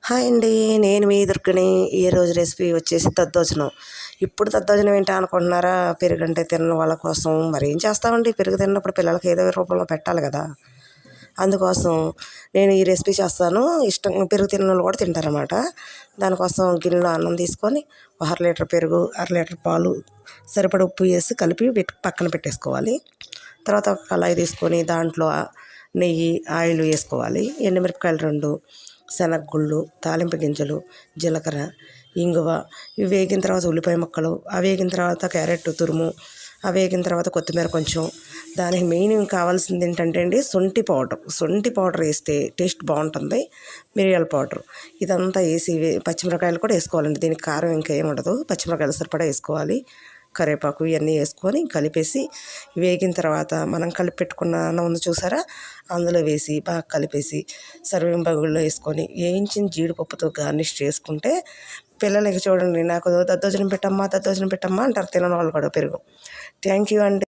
Hi అండి. నేను మీ దుర్గని. ఈరోజు రెసిపీ వచ్చేసి దద్దోజనం. ఇప్పుడు దద్దోజనం ఏంటా అనుకుంటున్నారా? పెరుగంటే తినని వాళ్ళ కోసం మరి ఏం చేస్తామండి, పెరుగు తిన్నప్పుడు పిల్లలకి ఏదో రూపంలో పెట్టాలి కదా. అందుకోసం నేను ఈ రెసిపీ చేస్తాను. ఇష్టంగా పెరుగు తినని వాళ్ళు కూడా తింటారన్నమాట. దానికోసం గిన్నెలో అన్నం తీసుకొని 1/2 లీటర్ పెరుగు, 1/2 లీటర్ పాలు, సరిపడ ఉప్పు వేసి కలిపి పక్కన పెట్టేసుకోవాలి. తర్వాత ఒక కళాయి తీసుకొని దాంట్లో నెయ్యి, ఆయిల్ వేసుకోవాలి. ఎండుమిరపకాయలు 2, శనగగుళ్ళు, తాలింపు గింజలు, జీలకర్ర, ఇంగువ. ఇవి వేగిన తర్వాత ఉల్లిపాయ ముక్కలు, అవి వేగిన తర్వాత క్యారెట్ తురుము, అవి వేగిన తర్వాత కొత్తిమీర కొంచెం. దానికి మెయిన్ కావాల్సింది ఏంటంటే అండి, శొంఠి పౌడర్ వేస్తే టేస్ట్ బాగుంటుంది. మిరియాల పౌడర్ ఇదంతా వేసి పచ్చిమిరకాయలు కూడా వేసుకోవాలండి. దీనికి కారం ఇంకా ఏమి ఉండదు, పచ్చిమిరకాయలు సరిపడా వేసుకోవాలి. కరివేపాకు ఇవన్నీ వేసుకొని కలిపేసి వేగిన తర్వాత మనం కలిపి పెట్టుకున్న అన్నం ఉంది చూసారా, అందులో వేసి బాగా కలిపేసి సర్వింగ్ బౌల్లో వేసుకొని వేయించిన జీడిపప్పుతో గార్నిష్ చేసుకుంటే పిల్లలకి చూడండి, నాకు దద్దోజనం పెట్టమ్మా అంటారు, తినని వాళ్ళు కూడా పెరుగు. థ్యాంక్ యూ అండి.